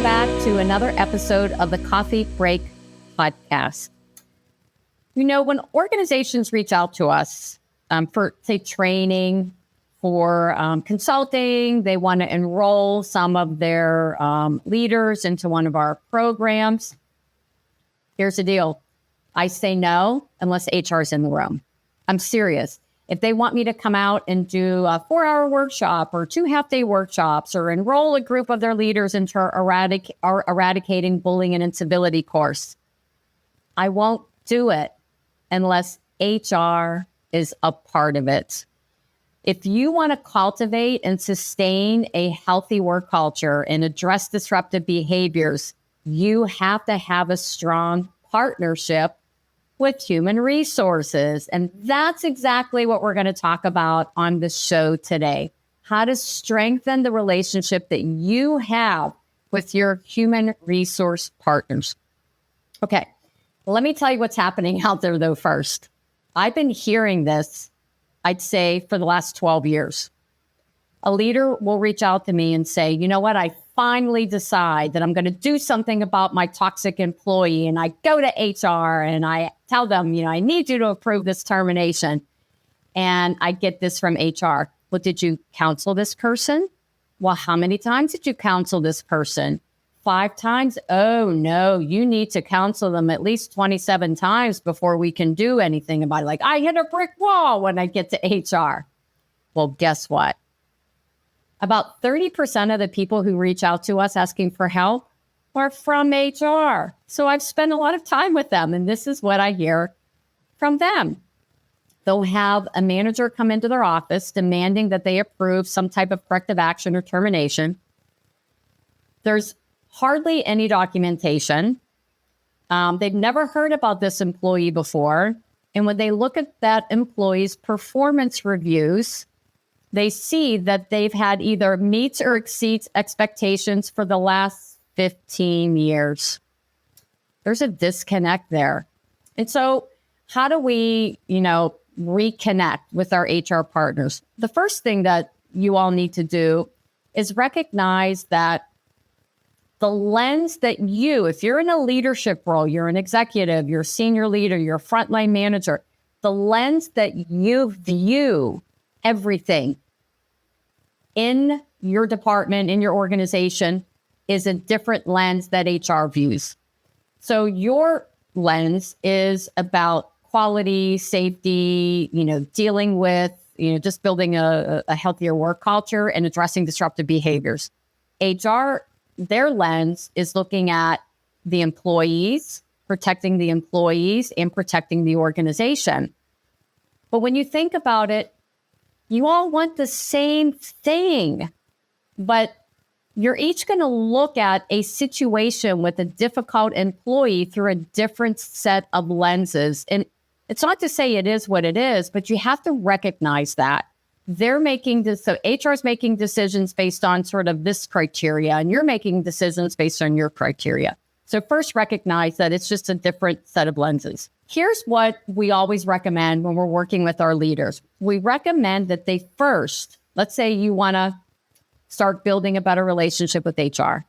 welcome back to another episode of the Coffee Break Podcast. You know, when organizations reach out to us for, say, training, for consulting, they want to enroll some of their leaders into one of our programs. Here's the deal. I say no unless HR is in the room. I'm serious. If they want me to come out and do a 4-hour workshop or 2 half-day workshops or enroll a group of their leaders into our eradicating bullying and incivility course, I won't do it unless HR is a part of it. If you want to cultivate and sustain a healthy work culture and address disruptive behaviors, you have to have a strong partnership with human resources. And that's exactly what we're going to talk about on the show today. How to strengthen the relationship that you have with your human resource partners. Okay, let me tell you what's happening out there though first. I've been hearing this, I'd say, for the last 12 years. A leader will reach out to me and say, you know what, I finally decide that I'm going to do something about my toxic employee. And I go to HR and I tell them, I need you to approve this termination. And I get this from HR. Well, did you counsel this person? Well, how many times did you counsel this person? 5 times? Oh, no, you need to counsel them at least 27 times before we can do anything about it. Like, I hit a brick wall when I get to HR. Well, guess what? About 30% of the people who reach out to us asking for help are from HR. So I've spent a lot of time with them, and this is what I hear from them. They'll have a manager come into their office demanding that they approve some type of corrective action or termination. There's hardly any documentation. They've never heard about this employee before. And when they look at that employee's performance reviews, they see that they've had either meets or exceeds expectations for the last 15 years. There's a disconnect there. And so how do we, reconnect with our HR partners? The first thing that you all need to do is recognize that the lens that if you're in a leadership role, you're an executive, you're a senior leader, you're a frontline manager, the lens that you view everything in your department, in your organization, is a different lens that HR views. So your lens is about quality, safety, dealing with, just building a healthier work culture and addressing disruptive behaviors. HR, their lens is looking at the employees, protecting the employees and protecting the organization. But when you think about it, you all want the same thing, but you're each going to look at a situation with a difficult employee through a different set of lenses. And it's not to say it is what it is, but you have to recognize that. They're making this, so HR is making decisions based on sort of this criteria, and you're making decisions based on your criteria. So first recognize that it's just a different set of lenses. Here's what we always recommend when we're working with our leaders. We recommend that they first, let's say you want to start building a better relationship with HR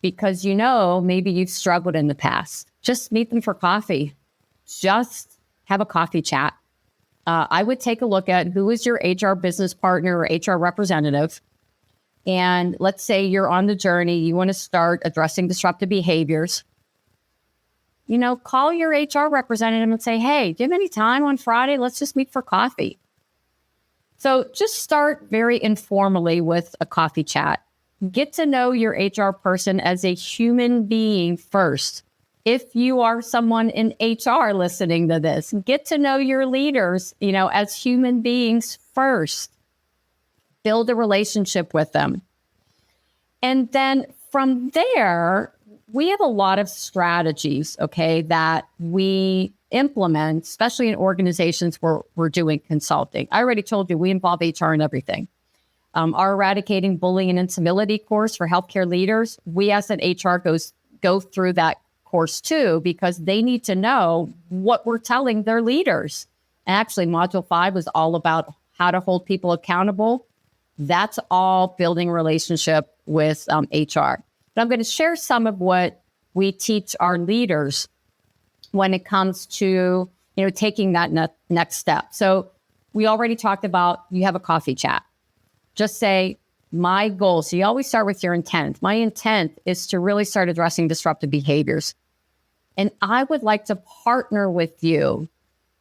because maybe you've struggled in the past. Just meet them for coffee. Just have a coffee chat. I would take a look at who is your HR business partner or HR representative. And let's say you're on the journey, you want to start addressing disruptive behaviors. Call your HR representative and say, hey, do you have any time on Friday? Let's just meet for coffee. So just start very informally with a coffee chat. Get to know your HR person as a human being first. If you are someone in HR listening to this, get to know your leaders, as human beings first. Build a relationship with them. And then from there, we have a lot of strategies, that we implement, especially in organizations where we're doing consulting. I already told you, we involve HR in everything. Our Eradicating Bullying and Incivility course for healthcare leaders, we as an HR go through that course too, because they need to know what we're telling their leaders. And actually, Module 5 was all about how to hold people accountable. That's all building a relationship with HR. But I'm going to share some of what we teach our leaders when it comes to, taking that next step. So we already talked about, you have a coffee chat. Just say, my goal. So you always start with your intent. My intent is to really start addressing disruptive behaviors. And I would like to partner with you.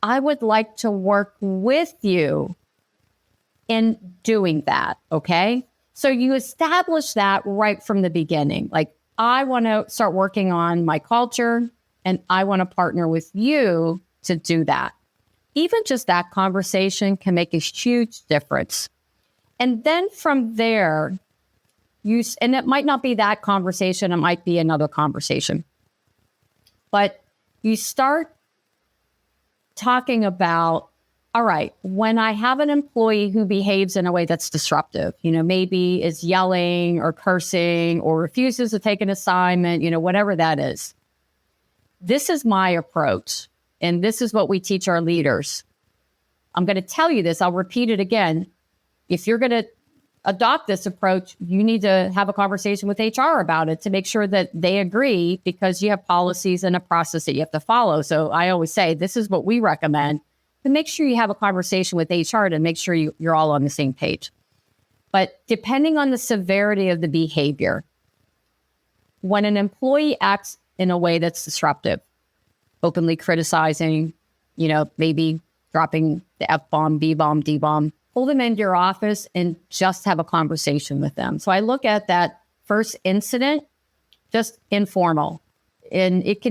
I would like to work with you in doing that. Okay. So you establish that right from the beginning. Like, I want to start working on my culture and I want to partner with you to do that. Even just that conversation can make a huge difference. And then from there, and it might not be that conversation, it might be another conversation. But you start talking about, all right, when I have an employee who behaves in a way that's disruptive, maybe is yelling or cursing or refuses to take an assignment, whatever that is. This is my approach. And this is what we teach our leaders. I'm going to tell you this. I'll repeat it again. If you're going to adopt this approach, you need to have a conversation with HR about it to make sure that they agree, because you have policies and a process that you have to follow. So I always say, this is what we recommend. But make sure you have a conversation with HR to make sure you're all on the same page. But depending on the severity of the behavior, when an employee acts in a way that's disruptive, openly criticizing, maybe dropping the F-bomb, B-bomb, D-bomb, pull them into your office and just have a conversation with them. So I look at that first incident, just informal. And it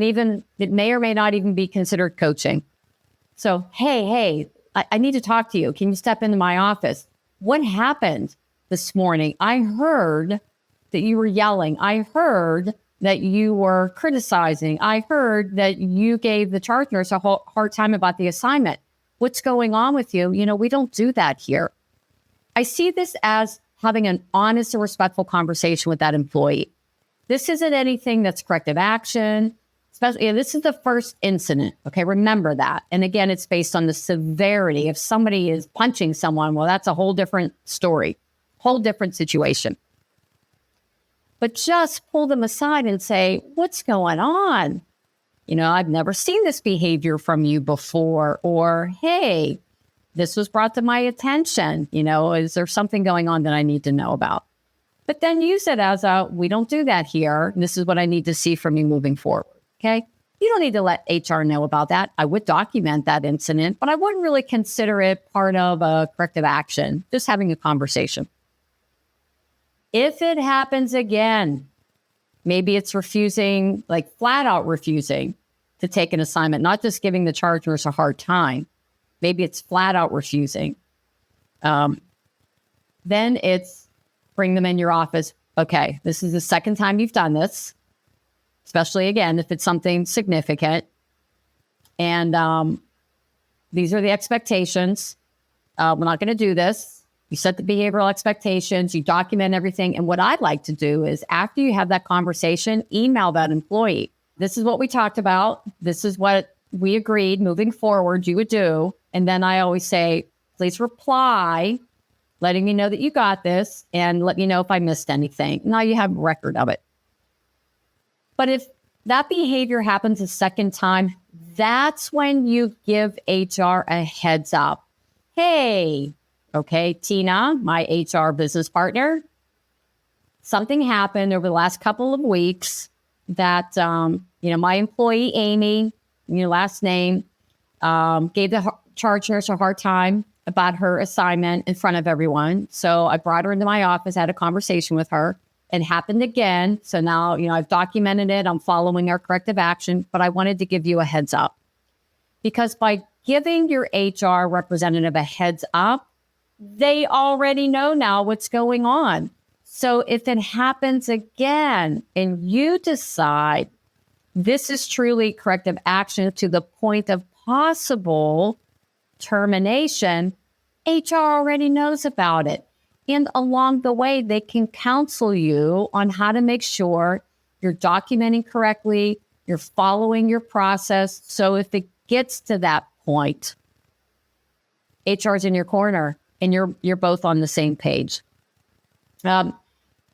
may or may not even be considered coaching. So, hey, I need to talk to you. Can you step into my office? What happened this morning? I heard that you were yelling. I heard that you were criticizing. I heard that you gave the charge nurse a hard time about the assignment. What's going on with you? We don't do that here. I see this as having an honest and respectful conversation with that employee. This isn't anything that's corrective action. Especially, this is the first incident. Okay, remember that. And again, it's based on the severity. If somebody is punching someone, well, that's a whole different story, whole different situation. But just pull them aside and say, what's going on? I've never seen this behavior from you before. Or, hey, this was brought to my attention. Is there something going on that I need to know about? But then use it as we don't do that here. This is what I need to see from you moving forward. Okay. You don't need to let HR know about that. I would document that incident, but I wouldn't really consider it part of a corrective action, just having a conversation. If it happens again, maybe it's refusing, like flat out refusing to take an assignment, not just giving the charge nurse a hard time. Maybe it's flat out refusing. Then it's bring them in your office. Okay, this is the second time you've done this, especially again, if it's something significant. And these are the expectations. We're not going to do this. You set the behavioral expectations, you document everything. And what I'd like to do is after you have that conversation, email that employee. This is what we talked about. This is what we agreed moving forward you would do. And then I always say, please reply, letting me know that you got this and let me know if I missed anything. Now you have a record of it. But if that behavior happens a second time, that's when you give HR a heads up. Hey, okay, Tina, my HR business partner, something happened over the last couple of weeks that, my employee, Amy, last name, gave the charge nurse a hard time about her assignment in front of everyone. So I brought her into my office, had a conversation with her. It happened again. So now, I've documented it. I'm following our corrective action, but I wanted to give you a heads up. Because by giving your HR representative a heads up, they already know now what's going on. So if it happens again and you decide this is truly corrective action to the point of possible termination, HR already knows about it. And along the way, they can counsel you on how to make sure you're documenting correctly, you're following your process. So if it gets to that point, HR's in your corner and you're both on the same page.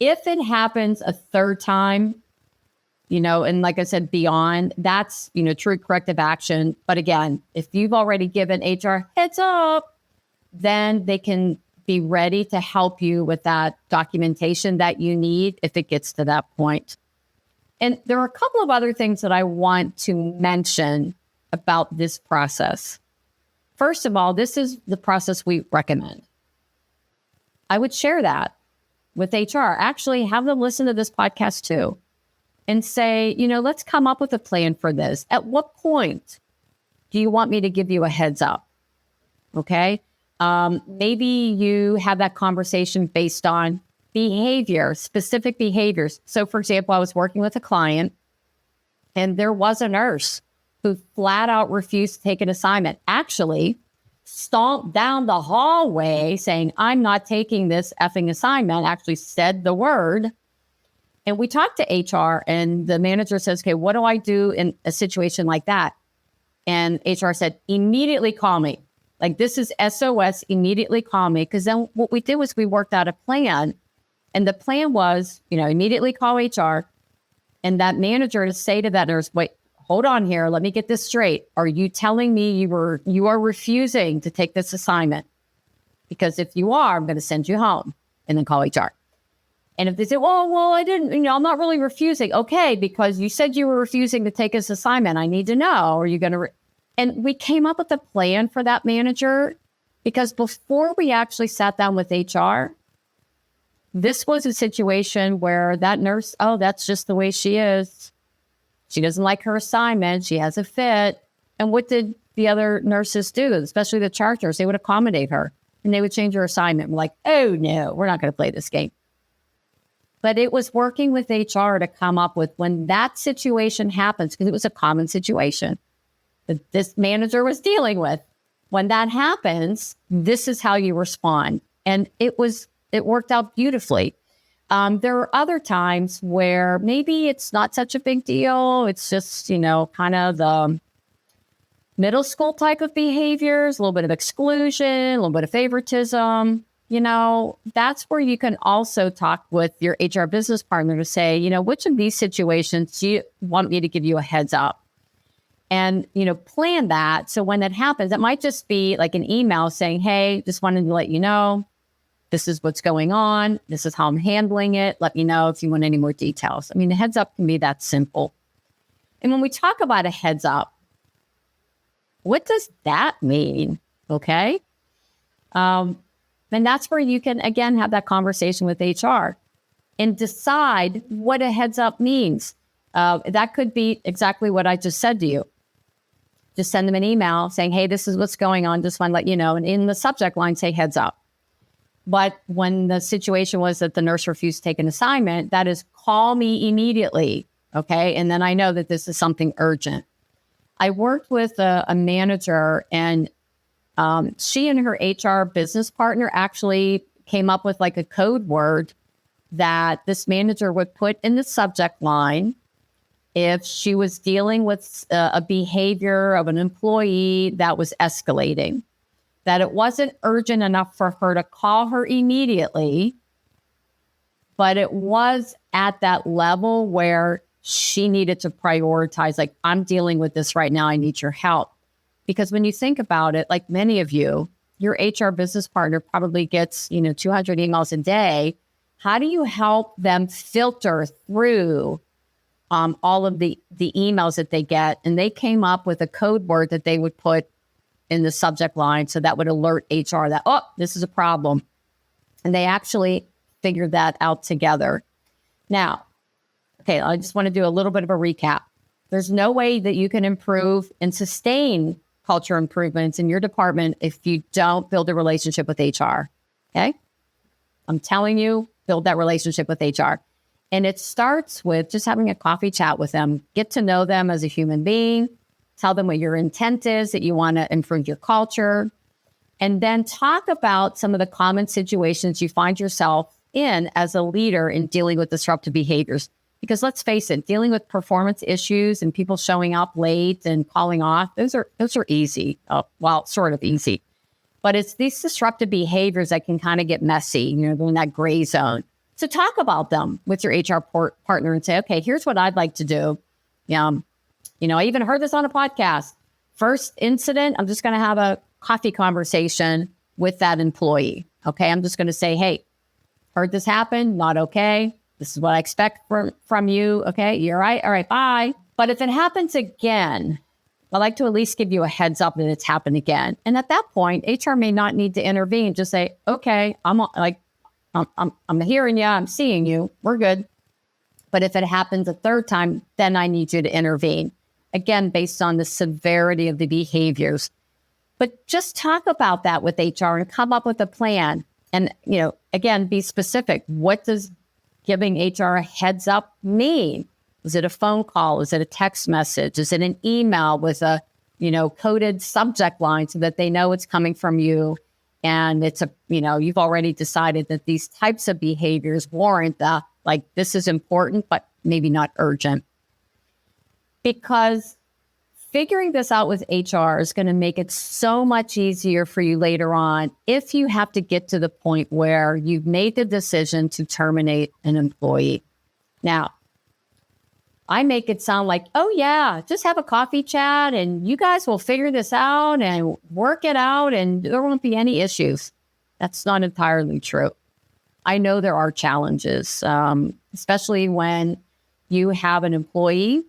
If it happens a third time, and like I said, beyond, that's, true corrective action. But again, if you've already given HR heads up, then they can be ready to help you with that documentation that you need if it gets to that point. And there are a couple of other things that I want to mention about this process. First of all, this is the process we recommend. I would share that with HR. Actually, have them listen to this podcast too and say, let's come up with a plan for this. At what point do you want me to give you a heads up? Okay. Maybe you have that conversation based on behavior, specific behaviors. So for example, I was working with a client and there was a nurse who flat out refused to take an assignment, actually stomped down the hallway saying, I'm not taking this effing assignment, actually said the word. And we talked to HR and the manager says, okay, what do I do in a situation like that? And HR said, immediately call me. Like, this is SOS, immediately call me. Because then what we did was we worked out a plan. And the plan was, immediately call HR. And that manager to say to that nurse, wait, hold on here. Let me get this straight. Are you telling me you are refusing to take this assignment? Because if you are, I'm going to send you home. And then call HR. And if they say, well, I didn't, I'm not really refusing. Okay, because you said you were refusing to take this assignment. I need to know. Are you going to... And we came up with a plan for that manager because before we actually sat down with HR, this was a situation where that nurse, that's just the way she is. She doesn't like her assignment. She has a fit. And what did the other nurses do, especially the charge nurse? They would accommodate her and they would change her assignment. We're like, oh, no, we're not going to play this game. But it was working with HR to come up with when that situation happens, because it was a common situation that this manager was dealing with. When that happens, this is how you respond. And it worked out beautifully. There are other times where maybe it's not such a big deal. It's just, kind of the middle school type of behaviors, a little bit of exclusion, a little bit of favoritism. That's where you can also talk with your HR business partner to say, which of these situations do you want me to give you a heads up? And, plan that. So when that happens, it might just be like an email saying, hey, just wanted to let you know, this is what's going on. This is how I'm handling it. Let me know if you want any more details. I mean, a heads up can be that simple. And when we talk about a heads up, what does that mean? Okay. And that's where you can, again, have that conversation with HR and decide what a heads up means. That could be exactly what I just said to you. Just send them an email saying, hey, this is what's going on. Just want to let you know. And in the subject line, say heads up. But when the situation was that the nurse refused to take an assignment, that is call me immediately. Okay. And then I know that this is something urgent. I worked with a manager and she and her HR business partner actually came up with like a code word that this manager would put in the subject line if she was dealing with a behavior of an employee that was escalating, that it wasn't urgent enough for her to call her immediately, but it was at that level where she needed to prioritize, like, I'm dealing with this right now. I need your help. Because when you think about it, like many of you, your HR business partner probably gets, 200 emails a day. How do you help them filter through all of the emails that they get? And they came up with a code word that they would put in the subject line. So that would alert HR that, this is a problem. And they actually figured that out together. Now, okay, I just want to do a little bit of a recap. There's no way that you can improve and sustain culture improvements in your department if you don't build a relationship with HR. Okay? I'm telling you, build that relationship with HR. And it starts with just having a coffee chat with them. Get to know them as a human being. Tell them what your intent is, that you want to improve your culture. And then talk about some of the common situations you find yourself in as a leader in dealing with disruptive behaviors. Because let's face it, dealing with performance issues and people showing up late and calling off, those are easy. Sort of easy. But it's these disruptive behaviors that can kind of get messy, they're in that gray zone. So talk about them with your HR partner and say, okay, here's what I'd like to do. I even heard this on a podcast. First incident, I'm just going to have a coffee conversation with that employee. Okay. I'm just going to say, hey, heard this happen. Not okay. This is what I expect from you. Okay. You're right. All right. Bye. But if it happens again, I like to at least give you a heads up that it's happened again. And at that point, HR may not need to intervene. Just say, okay, I'm hearing you. I'm seeing you. We're good. But if it happens a third time, then I need you to intervene. Again, based on the severity of the behaviors. But just talk about that with HR and come up with a plan. And, again, be specific. What does giving HR a heads up mean? Is it a phone call? Is it a text message? Is it an email with a, coded subject line so that they know it's coming from you? And it's you've already decided that these types of behaviors warrant this is important, but maybe not urgent. Because figuring this out with HR is going to make it so much easier for you later on if you have to get to the point where you've made the decision to terminate an employee. Now, I make it sound like, oh yeah, just have a coffee chat and you guys will figure this out and work it out and there won't be any issues. That's not entirely true. I know there are challenges, especially when you have an employee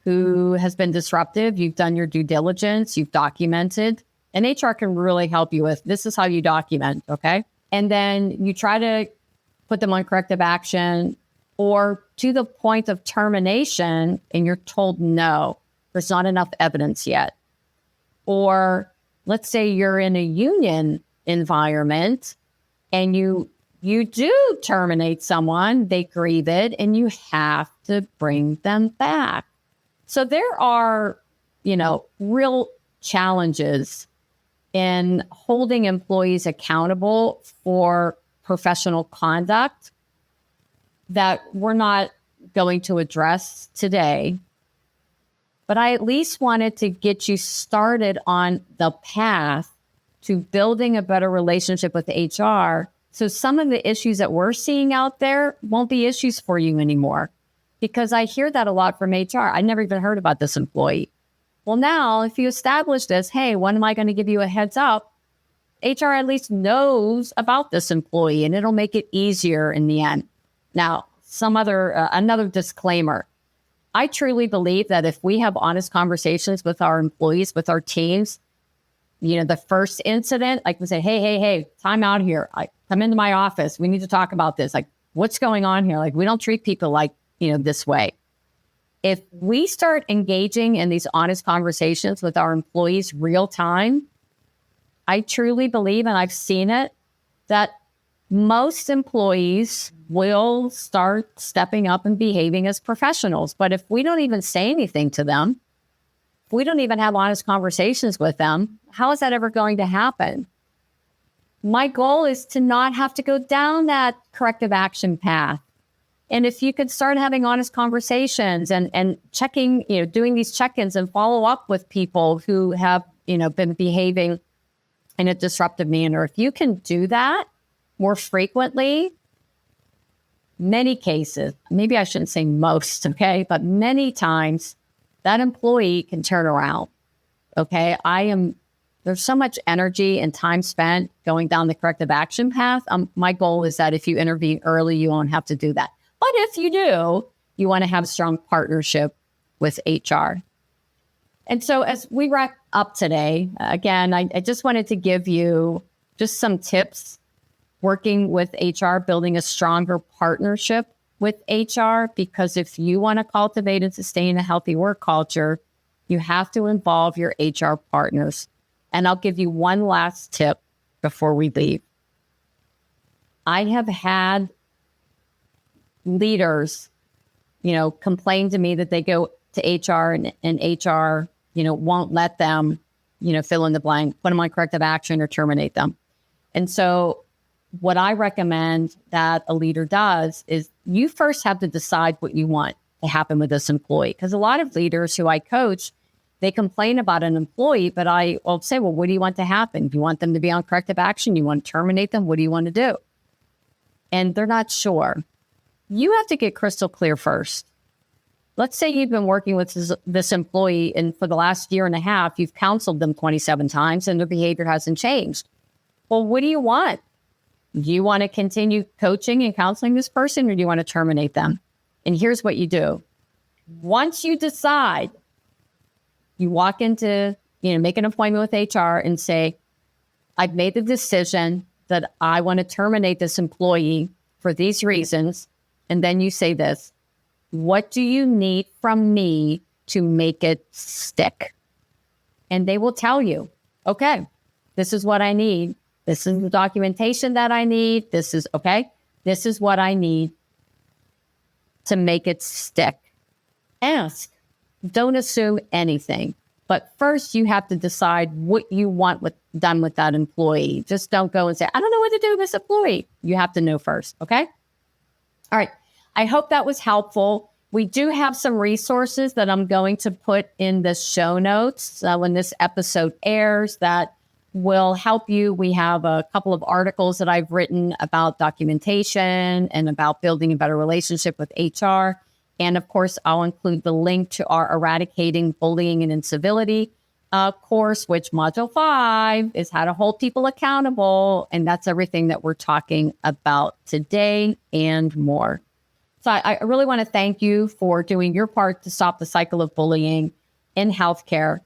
who has been disruptive. You've done your due diligence, you've documented, and HR can really help you with this is how you document, okay? And then you try to put them on corrective action or to the point of termination and you're told no, there's not enough evidence yet. Or let's say you're in a union environment and you do terminate someone, they grieve it, and you have to bring them back. So there are, real challenges in holding employees accountable for professional conduct that we're not going to address today. But I at least wanted to get you started on the path to building a better relationship with HR. So some of the issues that we're seeing out there won't be issues for you anymore. Because I hear that a lot from HR. I never even heard about this employee. Well, now, if you establish this, hey, when am I going to give you a heads up? HR at least knows about this employee, and it'll make it easier in the end. Now, another disclaimer. I truly believe that if we have honest conversations with our employees, with our teams, the first incident, I can say, hey, time out here. Come into my office. We need to talk about this. What's going on here? We don't treat people this way. If we start engaging in these honest conversations with our employees real time, I truly believe, and I've seen it, that most employees will start stepping up and behaving as professionals. But if we don't even say anything to them, if we don't even have honest conversations with them, how is that ever going to happen? My goal is to not have to go down that corrective action path. And if you could start having honest conversations and checking, doing these check-ins and follow up with people who have, been behaving in a disruptive manner, if you can do that more frequently, many cases, maybe I shouldn't say most, okay, but many times that employee can turn around, okay? There's so much energy and time spent going down the corrective action path. My goal is that if you intervene early, you won't have to do that. But if you do, you want to have a strong partnership with HR. And so as we wrap up today, again, I just wanted to give you just some tips working with HR, building a stronger partnership with HR, because if you want to cultivate and sustain a healthy work culture, you have to involve your HR partners. And I'll give you one last tip before we leave. I have had leaders, complain to me that they go to HR and HR, won't let them, fill in the blank, put them on corrective action or terminate them. And so what I recommend that a leader does is you first have to decide what you want to happen with this employee. Because a lot of leaders who I coach, they complain about an employee, but I'll say, well, what do you want to happen? Do you want them to be on corrective action? You want to terminate them? What do you want to do? and they're not sure, you have to get crystal clear first. Let's say you've been working with this employee, and for the last year and a half, you've counseled them 27 times and their behavior hasn't changed. Well, what do you want? Do you want to continue coaching and counseling this person, or do you want to terminate them? And here's what you do. Once you decide, you walk into, make an appointment with HR and say, I've made the decision that I want to terminate this employee for these reasons. And then you say this: what do you need from me to make it stick? And they will tell you, okay, this is what I need. This is the documentation that I need. This is what I need to make it stick. Ask. Don't assume anything. But first, you have to decide what you want done with that employee. Just don't go and say, I don't know what to do with this employee. You have to know first, okay? All right. I hope that was helpful. We do have some resources that I'm going to put in the show notes when this episode airs that will help you. We have a couple of articles that I've written about documentation and about building a better relationship with HR. And of course, I'll include the link to our Eradicating Bullying and Incivility course, which Module 5 is how to hold people accountable. And that's everything that we're talking about today and more. So I really want to thank you for doing your part to stop the cycle of bullying in healthcare.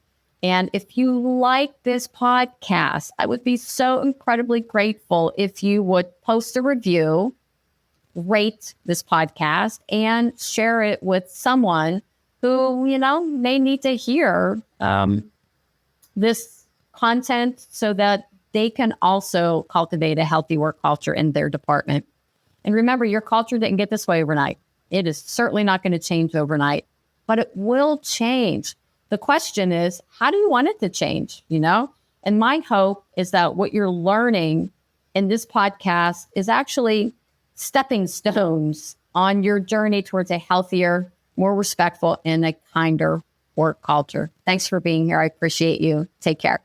And if you like this podcast, I would be so incredibly grateful if you would post a review, rate this podcast, and share it with someone who, may need to hear this content so that they can also cultivate a healthy work culture in their department. And remember, your culture didn't get this way overnight. It is certainly not going to change overnight, but it will change. The question is, how do you want it to change, And my hope is that what you're learning in this podcast is actually stepping stones on your journey towards a healthier, more respectful, and a kinder work culture. Thanks for being here. I appreciate you. Take care.